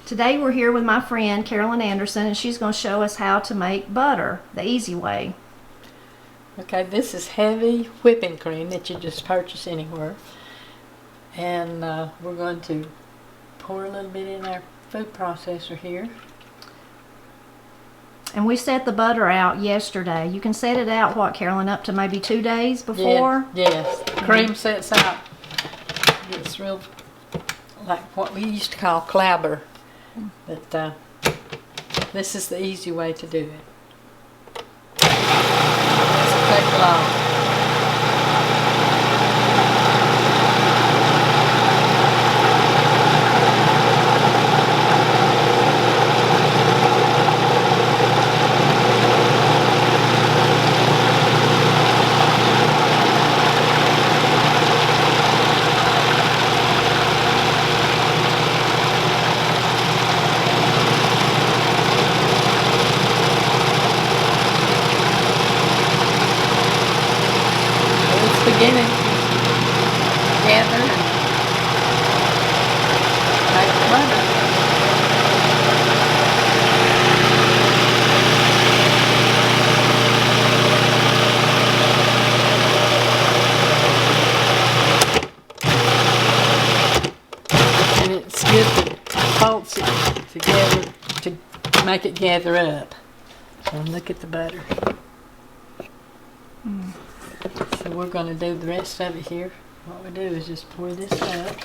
Today we're here with my friend Carolyn Anderson, and she's going to show us how to make butter the easy way. Okay, this is heavy whipping cream that you just purchase anywhere. And we're going to pour a little bit in our food processor here. And we set the butter out yesterday. You can set it out, what, Carolyn, up to maybe 2 days before? Yes. Cream sets out. It's real like what we used to call clabber. But this is the easy way to do it. Doesn't take long. Beginning together and make butter. And it's good to pulse it together to make it gather up. So look at the butter. So we're going to do the rest of it here. What we do is just pour this up.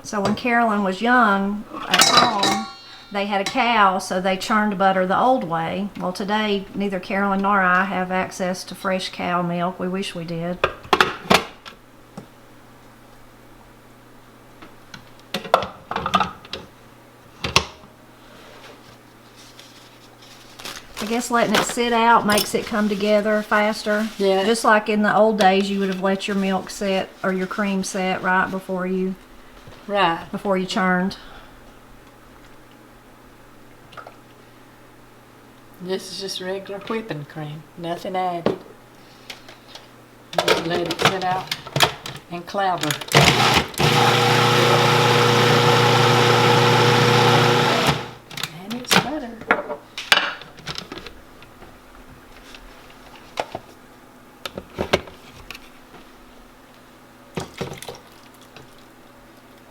So when Carolyn was young at home, they had a cow, so they churned butter the old way. Well, today, neither Carolyn nor I have access to fresh cow milk. We wish we did. I guess letting it sit out makes it come together faster. Yeah. Just like in the old days, you would have let your milk set or your cream set right before you churned. This is just regular whipping cream, nothing added. Just let it sit out and clabber. And it's butter.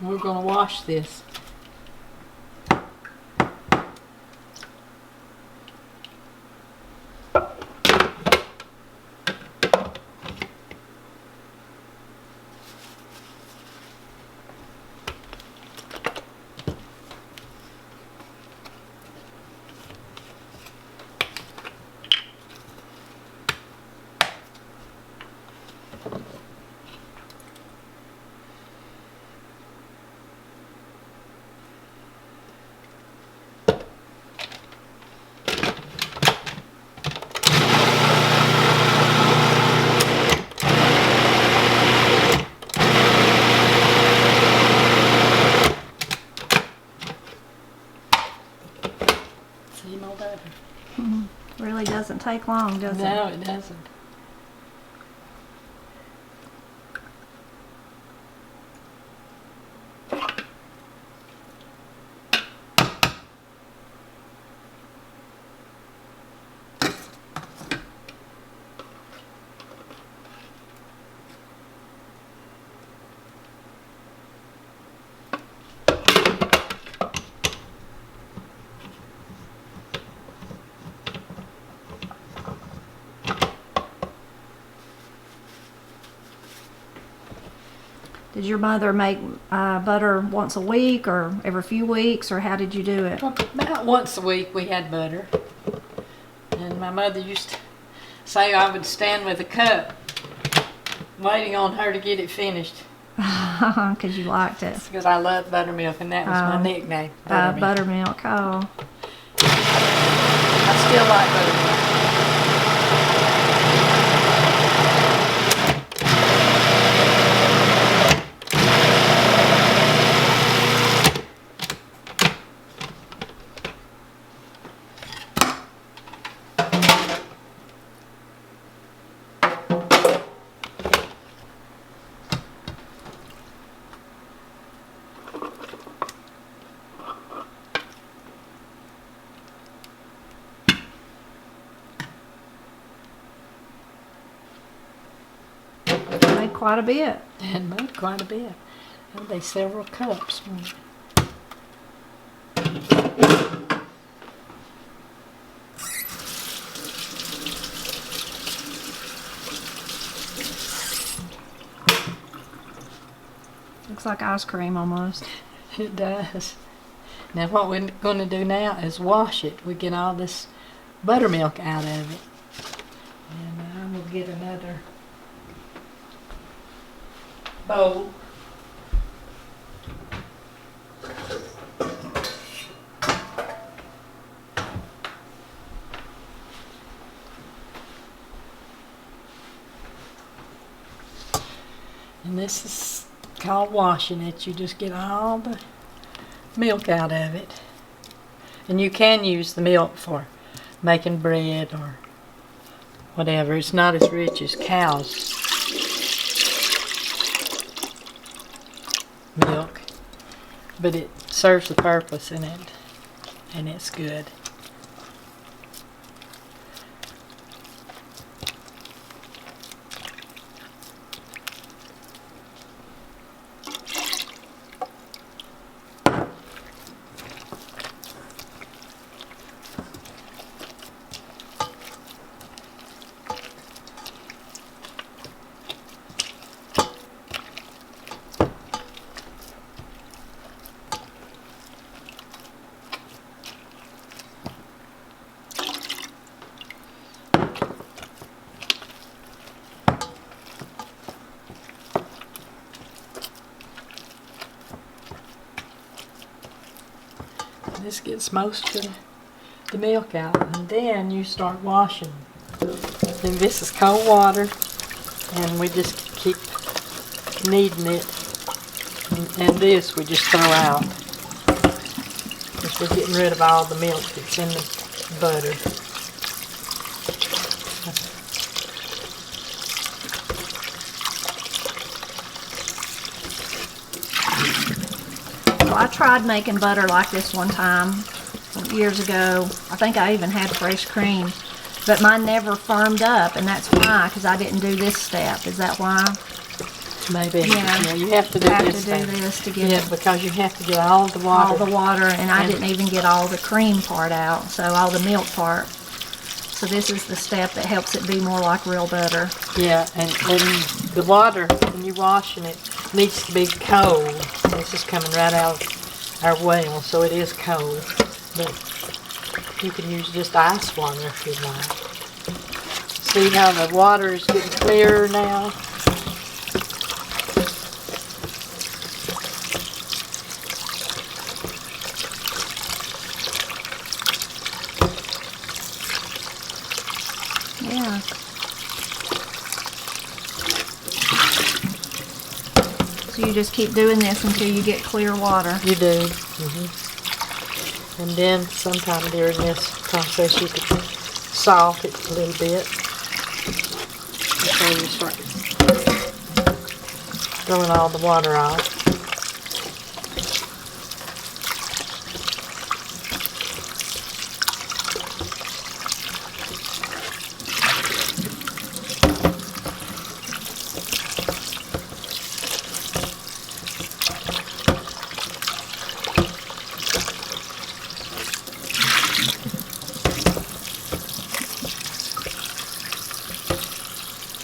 We're going to wash this. See more butter. Really doesn't take long, does it? No, it doesn't. Did your mother make butter once a week or every few weeks, or how did you do it? Well, about once a week we had butter. And my mother used to say I would stand with a cup waiting on her to get it finished. Because you liked it. Because I loved buttermilk, and that was my nickname. Buttermilk. Oh. I still like buttermilk. quite a bit. And moved quite a bit. There'll be several cups. Looks like ice cream almost. It does. Now what we're going to do now is wash it. We get all this buttermilk out of it. And I will get another bowl. And this is called washing it. You just get all the milk out of it. And you can use the milk for making bread or whatever. It's not as rich as cow's milk, but it serves the purpose in it, and it's good. This gets most of the milk out, and then you start washing. Then this is cold water, and we just keep kneading it, and this we just throw out. Because we're getting rid of all the milk that's in the butter. Well, I tried making butter like this one time years ago. I think I even had fresh cream, but mine never firmed up, and that's why, because I didn't do this step. Is that why? Maybe. Yeah. You have to do this thing. To get Yeah, because you have to get all the water. all the water, and I didn't even get all the cream part out, so all the milk part. So this is the step that helps it be more like real butter. Yeah, and the water, when you're washing it, needs to be cold. This is coming right out of our well, so it is cold. But you can use just ice water if you like. See how the water is getting clearer now? Yeah. So you just keep doing this until you get clear water. You do. And then sometime during this process you could salt it a little bit before you start throwing all the water off.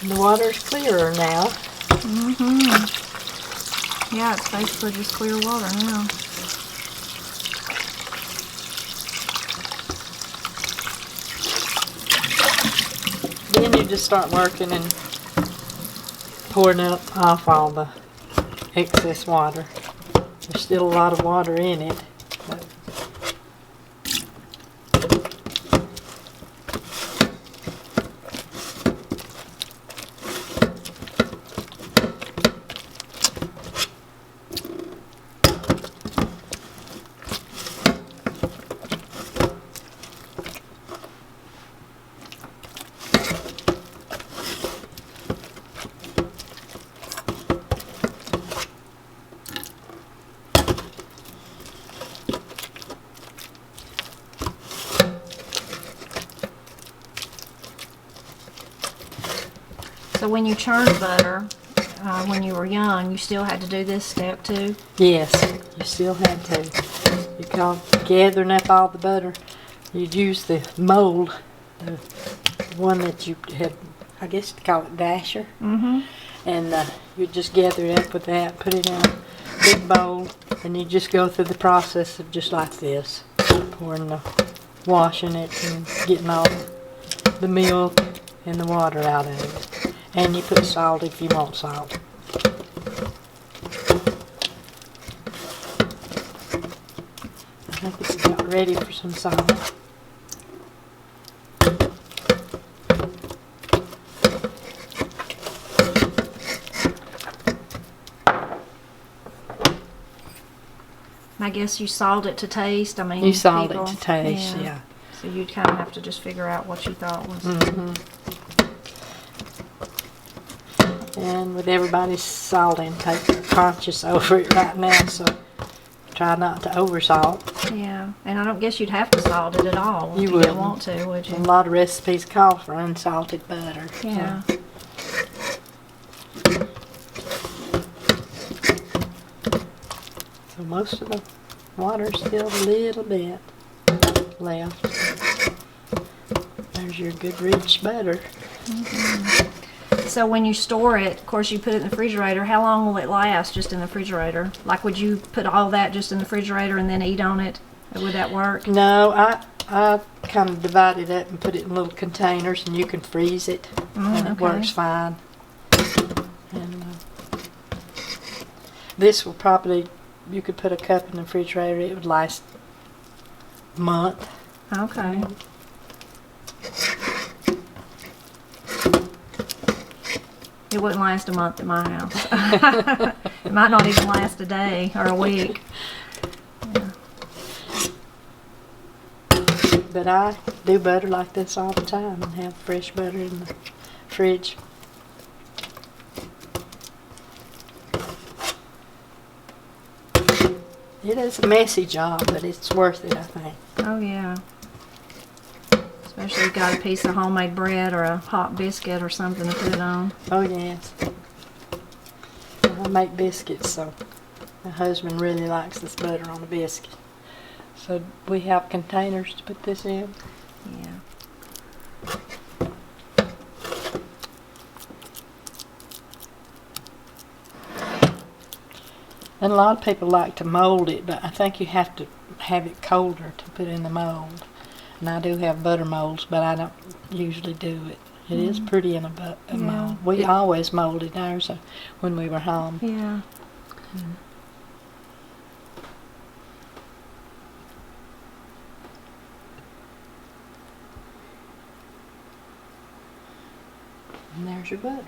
The water's clearer now. Yeah, it's basically just clear water now. Then you just start working and pouring off all the excess water. There's still a lot of water in it. But So when you churn butter, when you were young, you still had to do this step too? Yes, you still had to. Because gathering up all the butter, you'd use the mold, the one that you had, I guess you'd call it dasher. Mm-hmm. And you'd just gather it up with that, put it in a big bowl, and you just go through the process of just like this, pouring the, washing it and getting all the milk and the water out of it. And you put salt if you want salt. I think it's about ready for some salt. I guess you salt it to taste. I mean, You salt it to taste, yeah. yeah. So you'd kind of have to just figure out what you thought was. Mm-hmm. And with everybody's salt intake, they're conscious over it right now, so try not to oversalt. Yeah, and I don't guess you'd have to salt it at all. You if wouldn't. didn't want to, would you? A lot of recipes call for unsalted butter. Yeah. So most of the water's still a little bit left. There's your good rich butter. So when you store it, of course, you put it in the refrigerator. How long will it last just in the refrigerator? Like, would you put all that just in the refrigerator and then eat on it? Would that work? No, I kind of divide it up and put it in little containers, and you can freeze it, and it okay. works fine. And this will probably, you could put a cup in the refrigerator, it would last a month. Okay. It wouldn't last a month at my house. It might not even last a day or a week. But I do butter like this all the time and have fresh butter in the fridge. It is a messy job, but it's worth it, I think. Oh, yeah. Especially if you got a piece of homemade bread or a hot biscuit or something to put it on. Oh, yes. I make biscuits, so my husband really likes this butter on the biscuit. So we have containers to put this in. Yeah. And a lot of people like to mold it, but I think you have to have it colder to put in the mold. And I do have butter molds, but I don't usually do it. It is pretty in a Yeah. mold. We always molded ours when we were home. Yeah. And there's your butter.